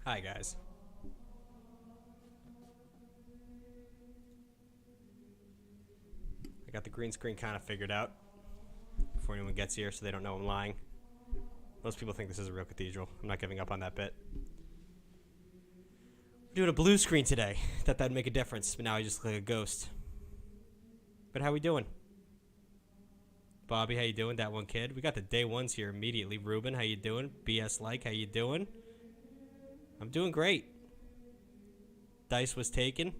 Hi, guys. I got the green screen kind of figured out before anyone gets here so they don't know I'm lying. Most people think this is a real cathedral. I'm not giving up on that bit. We're doing a blue screen today. Thought that'd make a difference, but now I just look like a ghost. But how we doing? Bobby, how you doing? That one kid. We got the day ones here immediately. Ruben, how you doing? BS Like, how you doing? I'm doing great. Dice was taken.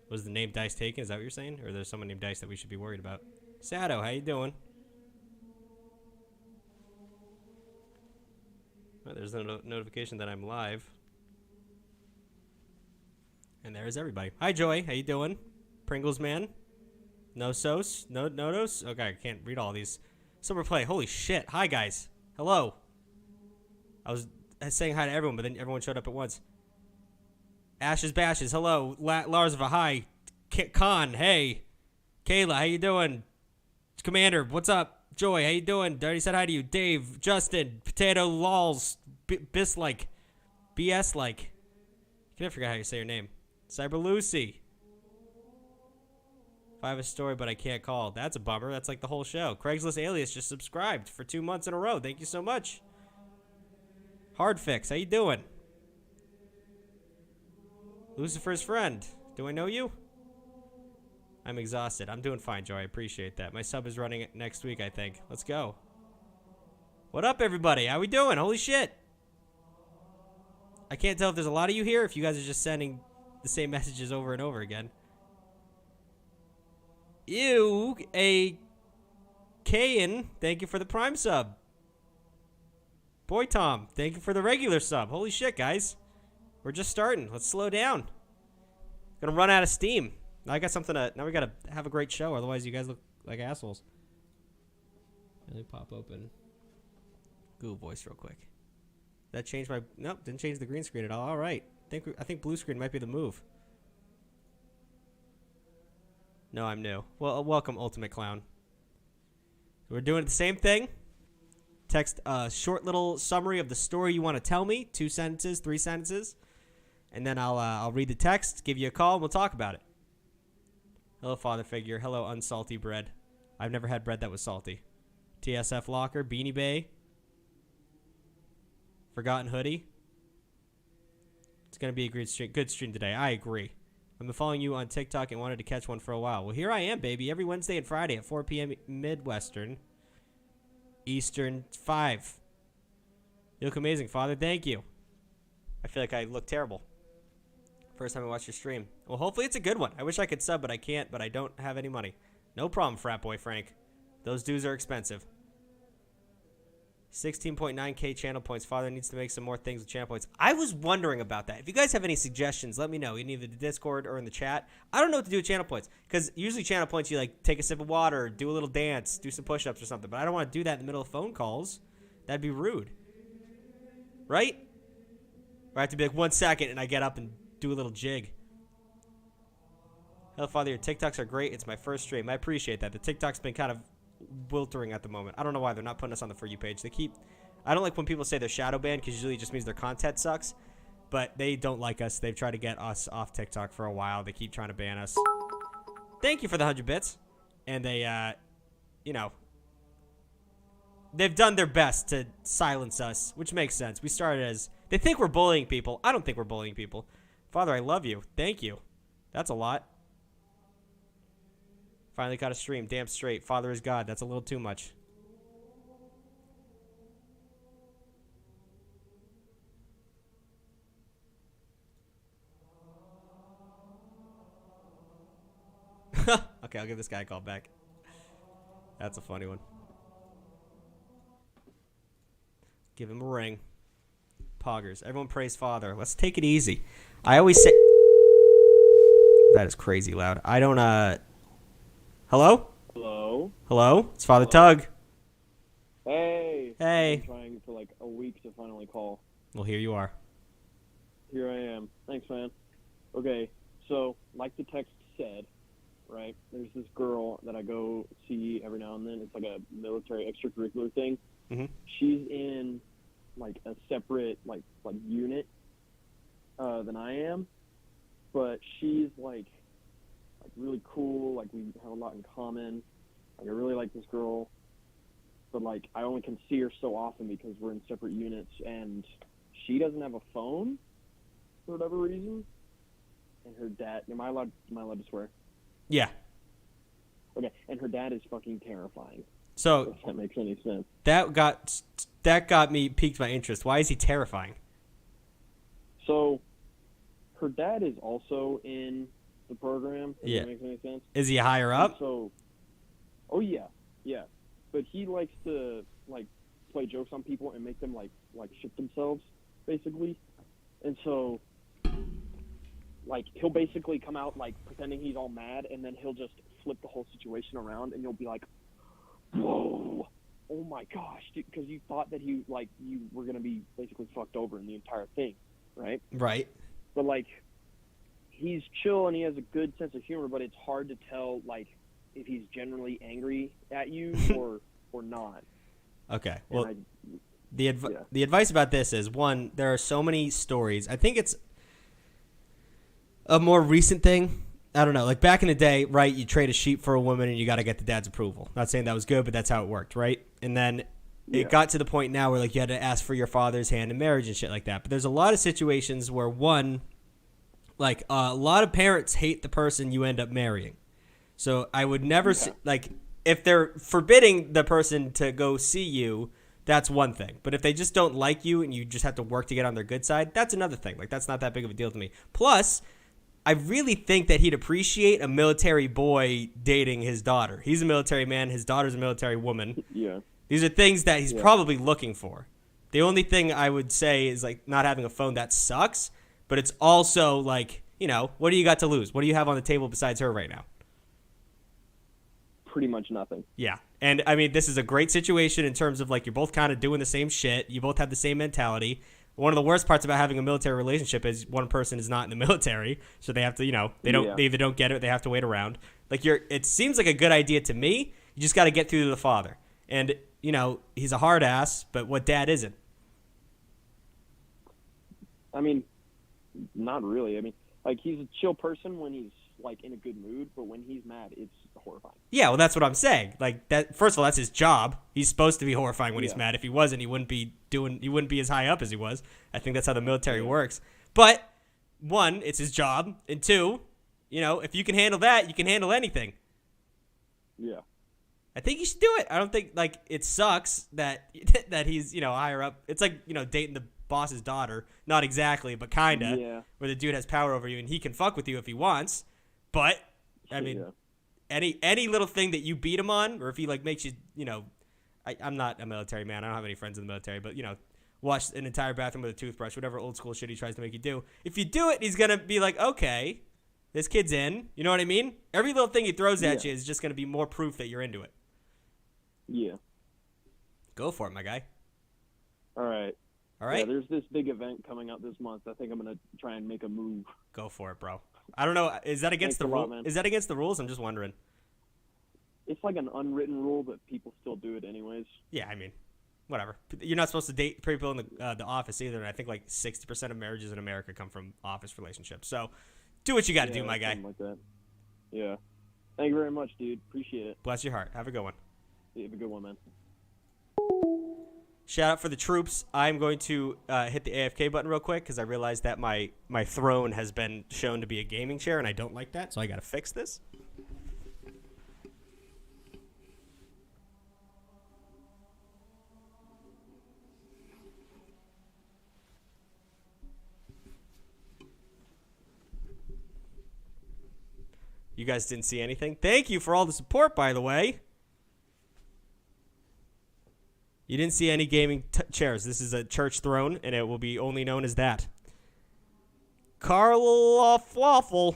Was the name Dice taken? Is that what you're saying? Or there's someone named Dice that we should be worried about? Sado, how you doing? Oh, there's a notification that I'm live. And there's everybody. Hi, Joy. How you doing? Pringles Man? No Sos? No Nodos? Okay, I can't read all these. Summer Play. Holy shit. Hi, guys. Hello. I was saying hi to everyone, but then everyone showed up at once. Ashes Bashes. Hello. Larsva. Hi. Khan. Hey. Kayla. How you doing? Commander. What's up? Joy. How you doing? Dirty said hi to you. Dave. Justin. Potato Lols. Bislike. BS like. I can't forget how you say your name. Cyber Lucy. If I have a story, but I can't call. That's a bummer. That's like the whole show. Craigslist Alias just subscribed for 2 months in a row. Thank you so much. Hard Fix. How you doing? Lucifer's friend. Do I know you? I'm exhausted. I'm doing fine, Joe. I appreciate that. My sub is running next week, I think. Let's go. What up, everybody? How we doing? Holy shit. I can't tell if there's a lot of you here, if you guys are just sending the same messages over and over again. Ew, a Kayan, thank you for the Prime sub. Boy Tom, thank you for the regular sub. Holy shit, guys. We're just starting. Let's slow down. Gonna run out of steam. Now I got something to. Now we gotta have a great show. Otherwise, you guys look like assholes. Let me pop open Google Voice real quick. That changed my. Nope, didn't change the green screen at all. All right. I think blue screen might be the move. No, I'm new. Well, welcome, Ultimate Clown. We're doing the same thing. Text a short little summary of the story you want to tell me. 2 sentences, 3 sentences. And then I'll read the text, give you a call, and we'll talk about it. Hello, Father Figure. Hello, unsalty bread. I've never had bread that was salty. TSF Locker, Beanie Bay. Forgotten Hoodie. It's going to be a good stream today. I agree. I've been following you on TikTok and wanted to catch one for a while. Well, here I am, baby. Every Wednesday and Friday at 4 p.m. Midwestern. Eastern 5. You look amazing, Father. Thank you. I feel like I look terrible. First time I watched your stream. Well, hopefully it's a good one. I wish I could sub, but I can't, but I don't have any money. No problem, frat boy Frank. Those dues are expensive. 16.9k channel points. Father needs to make some more things with channel points. I was wondering about that. If you guys have any suggestions, let me know in either the Discord or in the chat. I don't know what to do with channel points because usually channel points you like take a sip of water, do a little dance, do some push-ups or something. But I don't want to do that in the middle of phone calls. That'd be rude, right? Or I have to be like 1 second and I get up and do a little jig. Hello, Father. Your TikToks are great. It's my first stream. I appreciate that. The TikTok's been kind of wiltering at the moment. I don't know why they're not putting us on the For You page. I don't like when people say they're shadow banned because usually it just means their content sucks. But they don't like us. They've tried to get us off TikTok for a while. They keep trying to ban us. Thank you for the 100 bits. And they, they've done their best to silence us, which makes sense. We started as, they think we're bullying people. I don't think we're bullying people. Father, I love you. Thank you. That's a lot. Finally got a stream. Damn straight. Father is God. That's a little too much. Okay, I'll give this guy a call back. That's a funny one. Give him a ring. Poggers. Everyone praise Father. Let's take it easy. I always say... That is crazy loud. I don't, Hello? Hello? Hello? It's Father Tug. Hey. Hey. I've been trying for like a week to finally call. Well, here you are. Here I am. Thanks, man. Okay, so like the text said, right, there's this girl that I go see every now and then. It's like a military extracurricular thing. Mm-hmm. She's in like a separate like unit than I am, but she's like really cool. Like we have a lot in common. Like I really like this girl, but like I only can see her so often because we're in separate units, and she doesn't have a phone for whatever reason. And her dad, am I allowed to swear? Yeah. Okay, and her dad is fucking terrifying. So If that makes any sense. that got me piqued my interest. Why is he terrifying? So her dad is also in the program. If Yeah. that makes any sense. Is he higher And up? so, oh yeah, but he likes to like play jokes on people and make them like shit themselves, basically. And so, like he'll basically come out like pretending he's all mad, and then he'll just flip the whole situation around, and you'll be like, whoa, oh my gosh, because you thought that you were gonna be basically fucked over in the entire thing, right? Right. But like he's chill and he has a good sense of humor, but it's hard to tell like if he's generally angry at you or not. Okay. Well, And the advice about this is, one, there are so many stories. I think it's a more recent thing. I don't know. Like back in the day, right, you trade a sheep for a woman and you got to get the dad's approval. Not saying that was good, but that's how it worked, right? And then it got to the point now where like you had to ask for your father's hand in marriage and shit like that. But there's a lot of situations where, one, like a lot of parents hate the person you end up marrying. So I would never like if they're forbidding the person to go see you, that's one thing. But if they just don't like you and you just have to work to get on their good side, that's another thing. Like that's not that big of a deal to me. Plus, I really think that he'd appreciate a military boy dating his daughter. He's a military man. His daughter's a military woman. Yeah. These are things that he's probably looking for. The only thing I would say is like not having a phone, that sucks. But it's also like, you know, what do you got to lose? What do you have on the table besides her right now? Pretty much nothing. Yeah. And I mean, this is a great situation in terms of like you're both kind of doing the same shit. You both have the same mentality. One of the worst parts about having a military relationship is one person is not in the military, so they have to, you know, they either don't get it, they have to wait around. Like it seems like a good idea to me. You just got to get through to the father. And, you know, he's a hard ass, but what dad isn't? I mean, not really. I mean, like he's a chill person when he's like in a good mood, but when he's mad, it's horrifying. Yeah, well, that's what I'm saying. Like that. First of all, that's his job. He's supposed to be horrifying when he's mad. If he wasn't, he wouldn't be as high up as he was. I think that's how the military works. But one, it's his job, and two, you know, if you can handle that, you can handle anything. Yeah. I think you should do it. I don't think like it sucks that he's, you know, higher up. It's like, you know, dating the boss's daughter. Not exactly, but kinda. Yeah. Where the dude has power over you and he can fuck with you if he wants. But I mean, any little thing that you beat him on, or if he like makes you, you know, I'm not a military man. I don't have any friends in the military, but you know, wash an entire bathroom with a toothbrush, whatever old school shit he tries to make you do. If you do it, he's gonna be like, okay, this kid's in. You know what I mean? Every little thing he throws at you is just gonna be more proof that you're into it. Yeah. Go for it, my guy. All right. All right. Yeah, there's this big event coming up this month. I think I'm gonna try and make a move. Go for it, bro. I don't know. Is that against the rule? man. Is that against the rules? I'm just wondering. It's like an unwritten rule, but people still do it anyways. Yeah, I mean, whatever. You're not supposed to date people in the office either, and I think like 60% of marriages in America come from office relationships. So, do what you got to do, my guy. Something like that. Yeah. Thank you very much, dude. Appreciate it. Bless your heart. Have a good one. Have a good one, man. Shout out for the troops. I'm going to hit the AFK button real quick because I realized that my throne has been shown to be a gaming chair, and I don't like that, so I got to fix this. You guys didn't see anything? Thank you for all the support, by the way. You didn't see any gaming chairs. This is a church throne, and it will be only known as that. Karloff Waffle.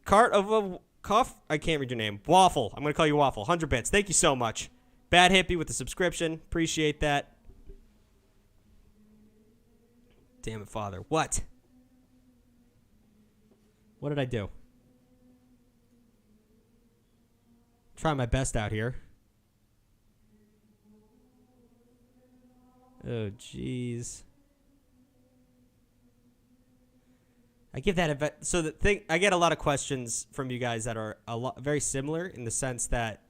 Cart of a Cuff? I can't read your name. Waffle. I'm going to call you Waffle. 100 bits. Thank you so much. Bad Hippie with the subscription. Appreciate that. Damn it, Father. What? What did I do? Try my best out here. Oh, jeez. I give that advice. So the thing, I get a lot of questions from you guys that are very similar in the sense that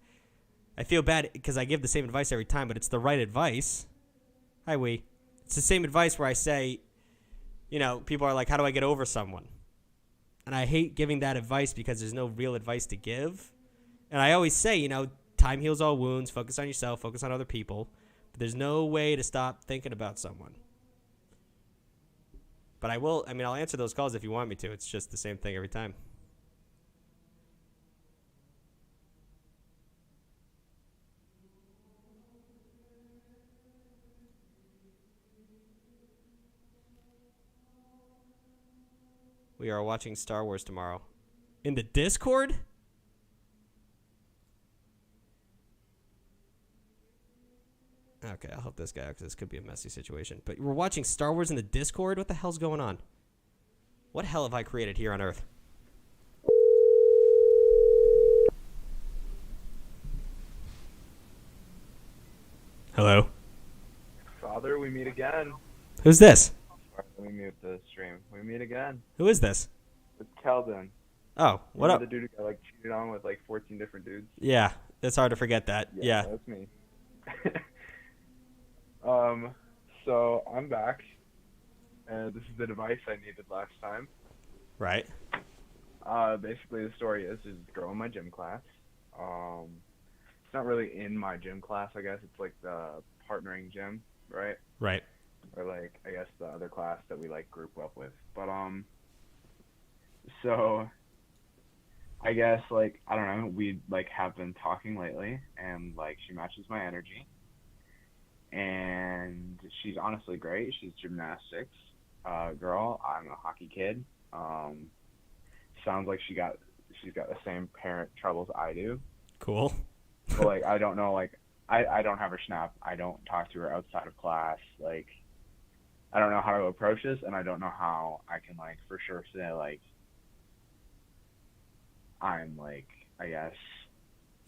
I feel bad because I give the same advice every time, but it's the right advice. Hi, Wee. It's the same advice where I say, people are like, how do I get over someone? And I hate giving that advice because there's no real advice to give. And I always say, time heals all wounds. Focus on yourself. Focus on other people. But there's no way to stop thinking about someone. But I'll answer those calls if you want me to. It's just the same thing every time. We are watching Star Wars tomorrow. In the Discord? Okay, I'll help this guy out because this could be a messy situation. But we're watching Star Wars in the Discord? What the hell's going on? What hell have I created here on Earth? Hello? Father, we meet again. Who's this? Let me mute the stream. We meet again. Who is this? It's Keldon. Oh, what up? The dude who got cheated on with 14 different dudes. Yeah, it's hard to forget that. Yeah. That's me. So I'm back. And this is the device I needed last time. Right. Basically the story is a girl in my gym class. It's not really in my gym class, I guess. It's the partnering gym, right? Right. Or I guess the other class that we group up with. But so I guess I don't know, we have been talking lately, and she matches my energy, and she's honestly great. She's gymnastics girl. I'm a hockey kid. Sounds like she's got the same parent troubles I do. Cool. But I don't know, I don't have her Snap. I don't talk to her outside of class. I don't know how to approach this, and I don't know how I can for sure say I'm I guess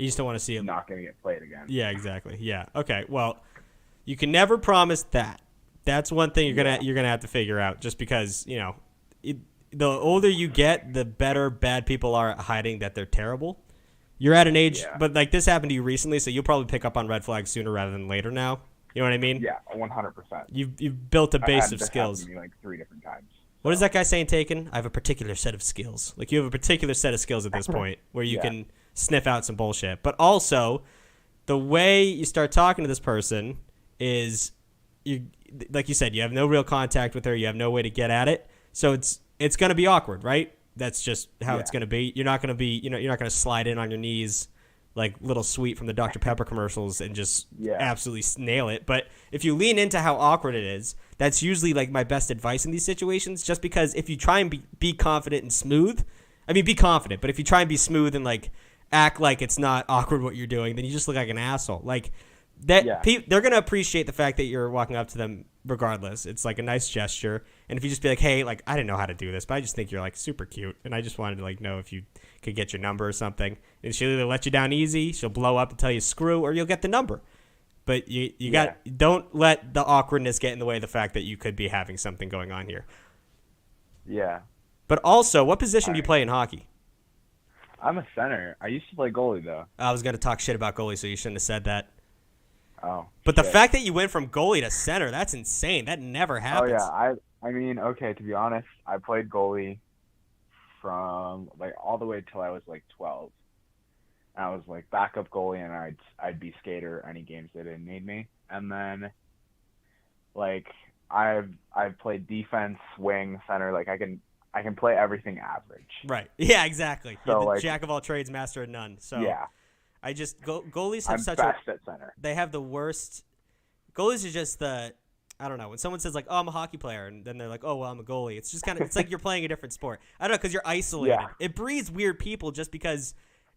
You just don't want to see him not gonna get played again. Yeah, exactly. Yeah. Okay. Well, you can never promise that. That's one thing you're gonna have to figure out. Just because the older you get, the better bad people are at hiding that they're terrible. You're at an age, but this happened to you recently, so you'll probably pick up on red flags sooner rather than later now. You know what I mean? Yeah, 100%. You've built a base of skills. This happened to me 3 different times. What is that guy saying, Taken? I have a particular set of skills. You have a particular set of skills at this point where you can sniff out some bullshit. But also, the way you start talking to this person is, like you said, you have no real contact with her. You have no way to get at it. So it's going to be awkward, right? That's just how it's going to be. You're not going to be, you're not going to slide in on your knees like Little Sweet from the Dr. Pepper commercials and just absolutely nail it. But if you lean into how awkward it is, that's usually my best advice in these situations, just because if you try and be confident and smooth, be confident, but if you try and be smooth and act like it's not awkward what you're doing, then you just look like an asshole. They're going to appreciate the fact that you're walking up to them regardless. It's a nice gesture. And if you just be hey, I didn't know how to do this, but I just think you're super cute, and I just wanted to know if you could get your number or something. And she'll either let you down easy, she'll blow up and tell you screw, or you'll get the number. But you don't let the awkwardness get in the way of the fact that you could be having something going on here. Yeah. But also, what position do you play in hockey? I'm a center. I used to play goalie, though. I was going to talk shit about goalie, so you shouldn't have said that. Oh. But the fact that you went from goalie to center, that's insane. That never happens. Oh, yeah. Okay, to be honest, I played goalie from, all the way till I was, 12. And I was, backup goalie, and I'd be skater any games they didn't need me. And then, I've played defense, wing, center. I can play everything average. Right. Yeah, exactly. So, you're the jack of all trades, master of none. So yeah. I just goalies have I'm best at center. They have the worst. Goalies are just I don't know. When someone says I'm a hockey player, and then they're oh well, I'm a goalie. It's just it's you're playing a different sport. I don't know, because you're isolated. Yeah. It breeds weird people just because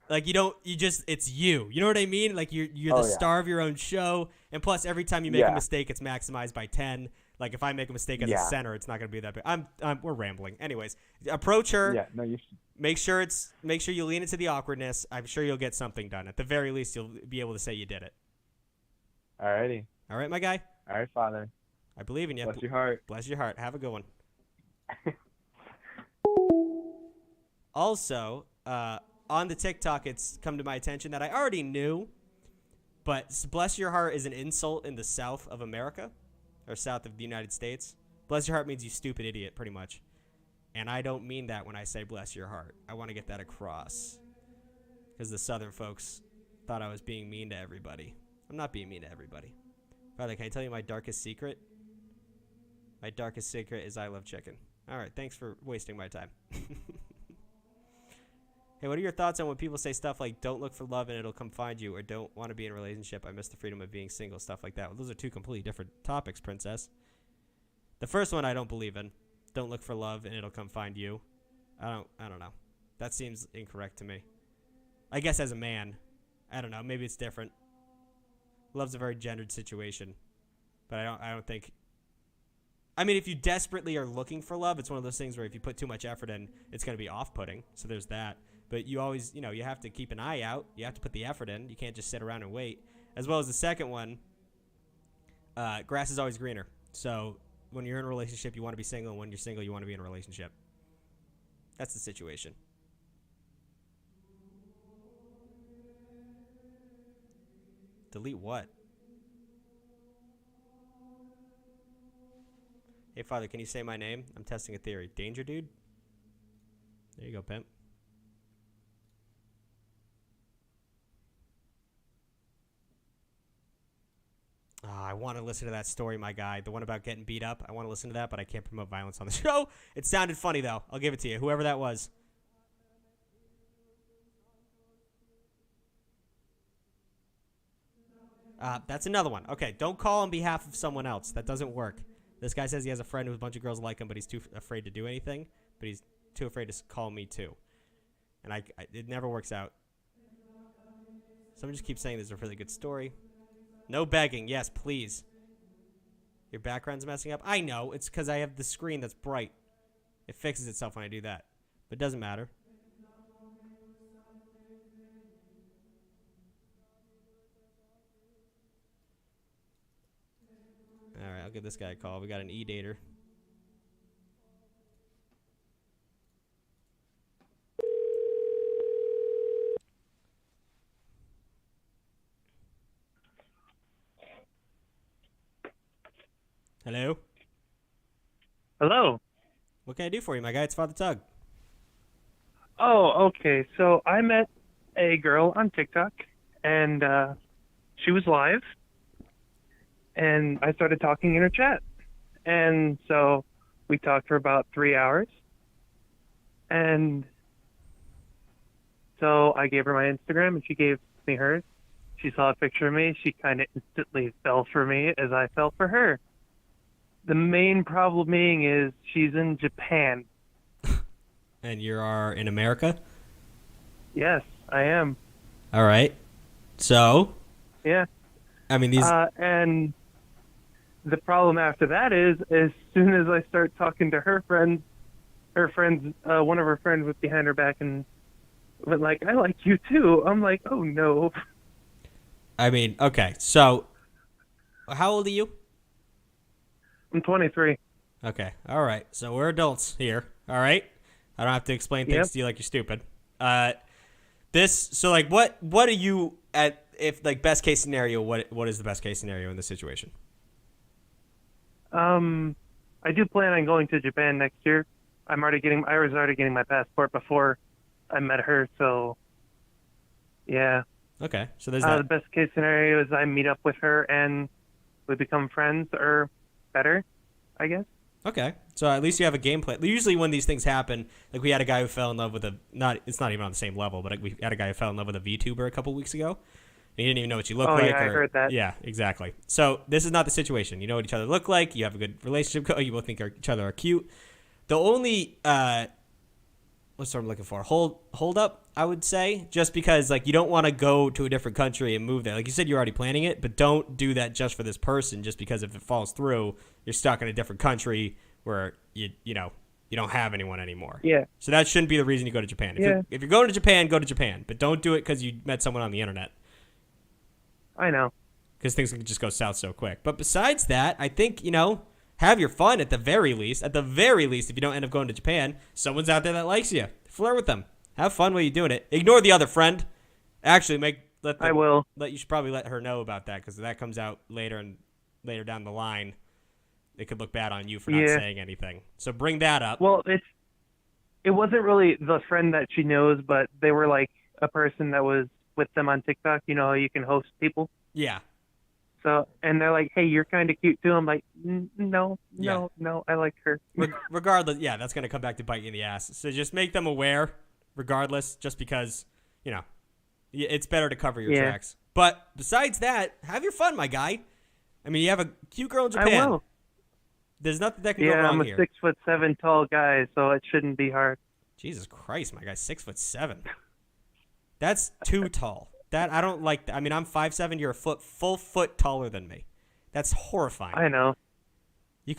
it's you. You know what I mean? You're the star of your own show, and plus every time you make a mistake, it's maximized by 10. If I make a mistake as a center, it's not going to be that big. We're rambling. Anyways, approach her. Yeah, no, you should. Make sure you lean into the awkwardness. I'm sure you'll get something done. At the very least, you'll be able to say you did it. Alrighty. All right, my guy. All right, Father. I believe in you. Bless your heart. Bless your heart. Have a good one. Also, on the TikTok, it's come to my attention that I already knew, but bless your heart is an insult in the South of America, or South of the United States. Bless your heart means you stupid idiot, pretty much. And I don't mean that when I say bless your heart. I want to get that across. Because the Southern folks thought I was being mean to everybody. I'm not being mean to everybody. Father, can I tell you my darkest secret? My darkest secret is I love chicken. All right, thanks for wasting my time. Hey, what are your thoughts on when people say stuff like, don't look for love and it'll come find you, or don't want to be in a relationship, I miss the freedom of being single, stuff like that? Well, those are two completely different topics, princess. The first one I don't believe in. Don't look for love and it'll come find you. I don't know. That seems incorrect to me. I guess as a man, I don't know, maybe it's different. Love's a very gendered situation. But I don't think, I mean, if you desperately are looking for love, it's one of those things where if you put too much effort in, it's going to be off-putting. So there's that. But you always, you have to keep an eye out. You have to put the effort in. You can't just sit around and wait. As well as the second one, grass is always greener. So when you're in a relationship, you want to be single. And when you're single, you want to be in a relationship. That's the situation. Delete what? Hey, Father, can you say my name? I'm testing a theory. Danger Dude? There you go, pimp. Oh, I want to listen to that story, my guy. The one about getting beat up. I want to listen to that, but I can't promote violence on the show. It sounded funny, though. I'll give it to you. Whoever that was. That's another one. Okay, don't call on behalf of someone else. That doesn't work. This guy says he has a friend with a bunch of girls like him, but he's too afraid to do anything. But he's too afraid to call me, too. And it never works out. Someone just keeps saying this is a really good story. No begging. Yes, please. Your background's messing up? I know. It's because I have the screen that's bright. It fixes itself when I do that. But it doesn't matter. All right, I'll give this guy a call. We got an e-dater. Hello? Hello. What can I do for you, my guy? It's Father Tug. Oh, okay. So I met a girl on TikTok, and she was live, and I started talking in her chat. And so we talked for about 3 hours, and so I gave her my Instagram, and she gave me hers. She saw a picture of me. She kind of instantly fell for me as I fell for her. The main problem being is she's in Japan. And you are in America? Yes, I am. All right. So? Yeah. I mean, these... and the problem after that is, as soon as I start talking to her friends, one of her friends was behind her back and went like, I like you too. I'm like, oh no. I mean, okay. So, how old are you? I'm 23. Okay. All right. So we're adults here. All right. I don't have to explain things to you like you're stupid. So like, what are you at? If like best case scenario, what is the best case scenario in this situation? I do plan on going to Japan next year. I was already getting my passport before I met her. So, yeah. Okay. So there's that. The best case scenario is I meet up with her and we become friends or better, I guess. Okay, so at least you have a game plan. Usually when these things happen, like we had a guy who fell in love with it's not even on the same level, but we had a guy who fell in love with a VTuber a couple weeks ago. And he didn't even know what you look like. Yeah, I heard that. Yeah, exactly. So this is not the situation. You know what each other look like. You have a good relationship. You both think each other are cute. The only what's the word I'm looking for? Hold up, I would say, just because like you don't want to go to a different country and move there. Like you said, you're already planning it, but don't do that just for this person. Just because if it falls through, you're stuck in a different country where you don't have anyone anymore. Yeah. So that shouldn't be the reason you go to Japan. If you're going to Japan, go to Japan, but don't do it because you met someone on the internet. I know. because things can just go south so quick. But besides that, I think, have your fun at the very least. At the very least, if you don't end up going to Japan, someone's out there that likes you. Flirt with them. Have fun while you're doing it. Ignore the other friend. Actually, I will. You should probably let her know about that, because if that comes out later down the line, it could look bad on you for not saying anything. So bring that up. Well, it wasn't really the friend that she knows, but they were like a person that was with them on TikTok. You know how you can host people? Yeah. So, and they're like, hey, you're kind of cute too. I'm like, no, I like her. Regardless, yeah, that's going to come back to bite you in the ass. So just make them aware, regardless, just because, it's better to cover your tracks. But besides that, have your fun, my guy. I mean, you have a cute girl in Japan. I will. There's nothing that can go wrong here. I'm a 6'7" tall guy, so it shouldn't be hard. Jesus Christ, my guy's 6'7". That's too tall. That I don't like. I mean, I'm 5'7". You're a full foot taller than me. That's horrifying. I know.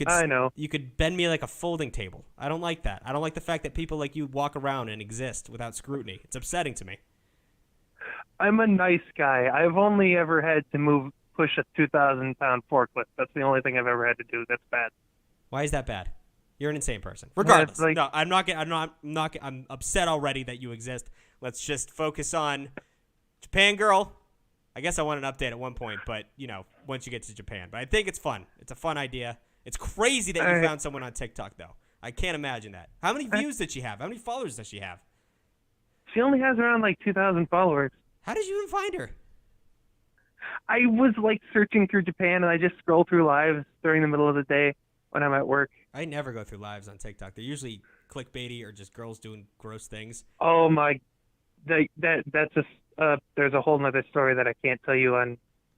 I know. You could bend me like a folding table. I don't like that. I don't like the fact that people like you walk around and exist without scrutiny. It's upsetting to me. I'm a nice guy. I've only ever had to push a 2,000-pound forklift. That's the only thing I've ever had to do. That's bad. Why is that bad? You're an insane person. Regardless, like, no, I'm upset already that you exist. Let's just focus on Japan girl. I guess I want an update at one point, but once you get to Japan. But I think it's fun. It's a fun idea. It's crazy that you found someone on TikTok though. I can't imagine that. How many views did she have? How many followers does she have? She only has around like 2,000 followers. How did you even find her? I was like searching through Japan, and I just scroll through lives during the middle of the day when I'm at work. I never go through lives on TikTok. They're usually clickbaity or just girls doing gross things. Oh my, that's just there's a whole nother story that I can't tell you on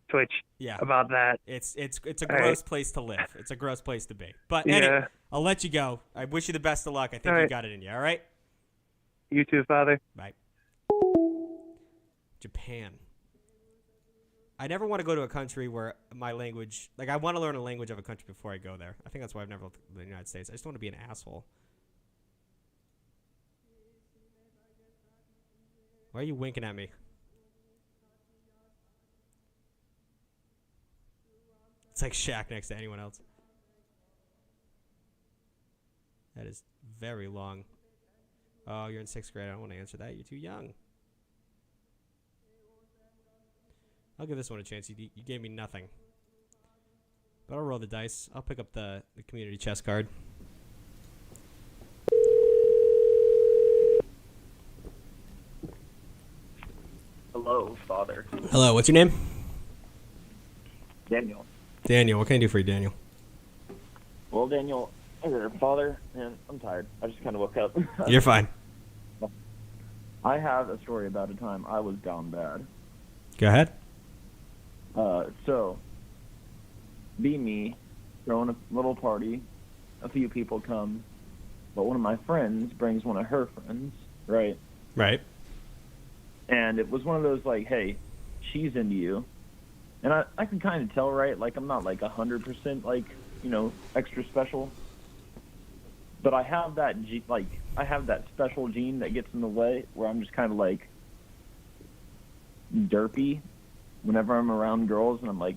Twitch. Yeah. About that. It's a gross place to live. It's a gross place to be. But anyway, I'll let you go. I wish you the best of luck. I think you got it in you. All right. You too, Father. Bye. Japan. I never want to go to a country where my language, like I want to learn a language of a country before I go there. I think that's why I've never looked at the United States. I just don't want to be an asshole. Why are you winking at me? It's like Shaq next to anyone else. That is very long. Oh, you're in 6th grade. I don't want to answer that. You're too young. I'll give this one a chance. You gave me nothing. But I'll roll the dice. I'll pick up the community chest card. Hello, Father. Hello, what's your name? Daniel. Daniel, what can I do for you, Daniel? Well, Daniel, Father, man, I'm tired. I just kind of woke up. You're fine. I have a story about a time I was down bad. Go ahead. So, be me, throwing a little party, a few people come, but one of my friends brings one of her friends, right? Right. And it was one of those, like, hey, she's into you. And I can kind of tell, right? Like, I'm not, like, 100%, like, extra special. But I have that, I have that special gene that gets in the way where I'm just kind of, like, derpy whenever I'm around girls, and I'm like,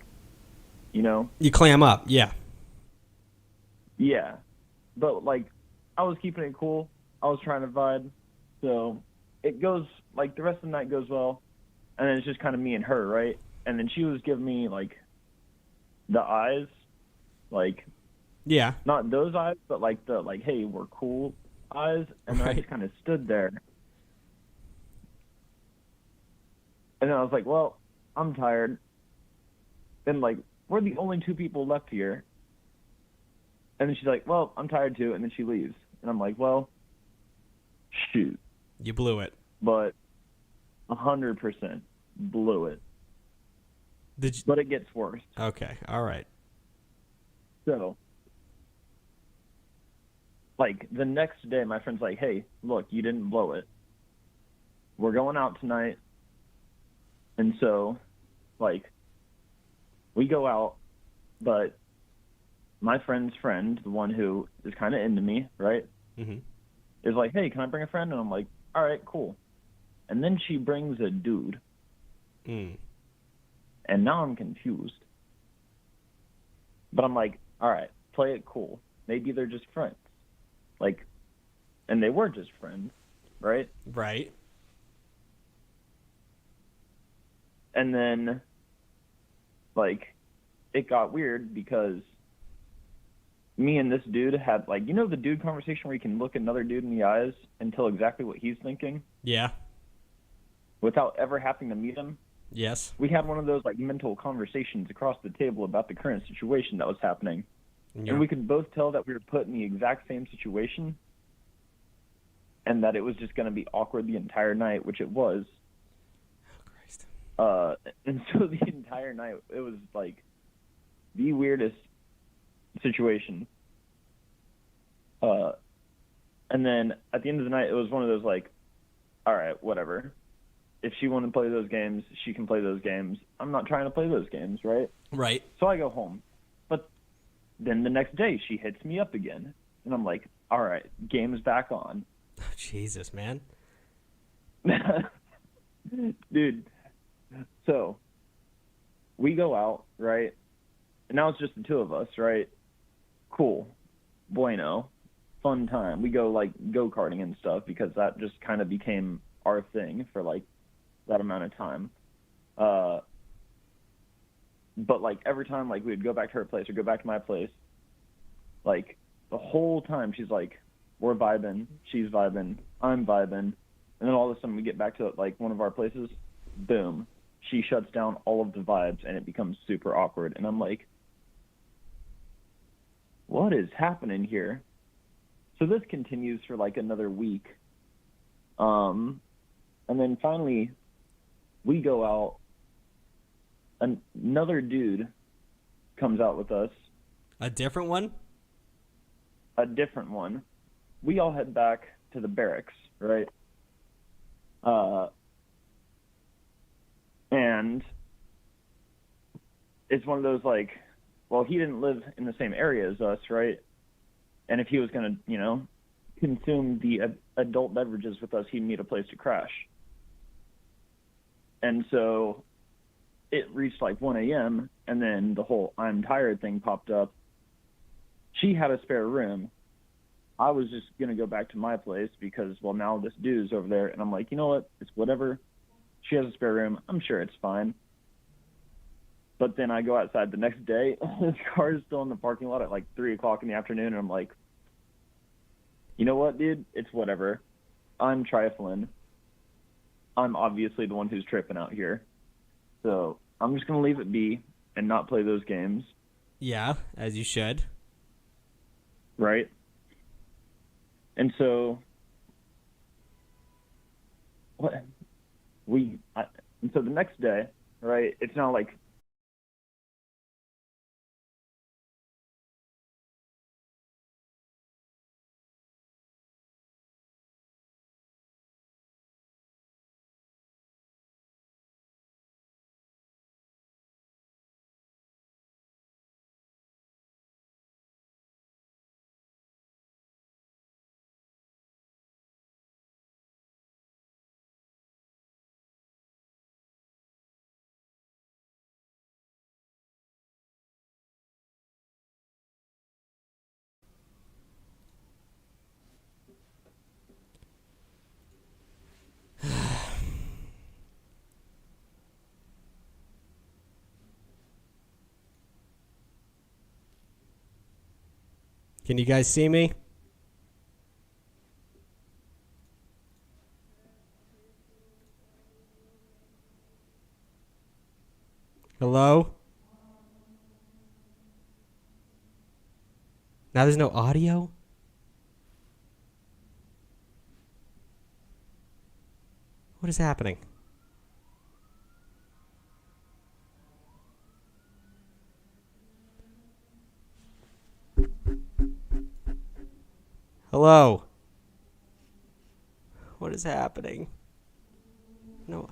You clam up, yeah. Yeah. But, like, I was keeping it cool. I was trying to vibe. So it goes, like, the rest of the night goes well. And then it's just kind of me and her, right? And then she was giving me, like, the eyes. Like, yeah. Not those eyes, but, like, the, like, hey, we're cool eyes. And then I just kind of stood there. And then I was like, well, I'm tired. And, like, we're the only two people left here. And then she's like, well, I'm tired too. And then she leaves. And I'm like, well, shoot. You blew it. But 100% blew it. But it gets worse. Okay, all right. So, like, the next day, my friend's like, hey, look, you didn't blow it. We're going out tonight. And so, like, we go out, but my friend's friend, the one who is kind of into me, right, is like, hey, can I bring a friend? And I'm like, all right, cool. And then she brings a dude. And now I'm confused. But I'm like, all right, play it cool. Maybe they're just friends. Like, and they were just friends, right? Right. And then, like, it got weird because me and this dude had, like, you know the dude conversation where you can look another dude in the eyes and tell exactly what he's thinking Yeah. without ever having to meet him? Yes. We had one of those, like, mental conversations across the table about the current situation that was happening. And we could both tell that we were put in the exact same situation and that it was just going to be awkward the entire night, which it was. Oh, Christ. And so the entire night, it was, like, the weirdest situation. And then at the end of the night, it was one of those, like, all right, whatever. If she wanted to play those games, she can play those games. I'm not trying to play those games, right? Right. So I go home. But then the next day, she hits me up again. And I'm like, all right, game's back on. Oh, Jesus, man. Dude, so we go out, right? And now it's just the two of us, right? Cool. Bueno. Fun time. We go, like, go-karting and stuff because that just kind of became our thing for, like, that amount of time. But, like, every time, like, we would go back to her place or go back to my place, like, the whole time she's like, we're vibing, she's vibing, I'm vibing, and then all of a sudden we get back to, like, one of our places, boom, she shuts down all of the vibes and it becomes super awkward. And I'm like, what is happening here? So this continues for, like, another week. And then finally, we go out. Another dude comes out with us. A different one? A different one. We all head back to the barracks, right? And it's one of those, like, well, he didn't live in the same area as us, right? And if he was going to, you know, consume the adult beverages with us, he'd need a place to crash. And so it reached like 1 a.m. and then the whole I'm tired thing popped up. She had a spare room. I was just going to go back to my place because, well, now this dude's over there. And I'm like, you know what? It's whatever. She has a spare room. I'm sure it's fine. But then I go outside the next day. His car is still in the parking lot at like 3 o'clock in the afternoon. And I'm like, you know what, dude? It's whatever. I'm trifling. I'm obviously the one who's tripping out here. So I'm just going to leave it be and not play those games. Yeah, as you should. Right? And so and so the next day, right, it's now like Can you guys see me? Hello? Now there's no audio? What is happening? Hello? What is happening? No.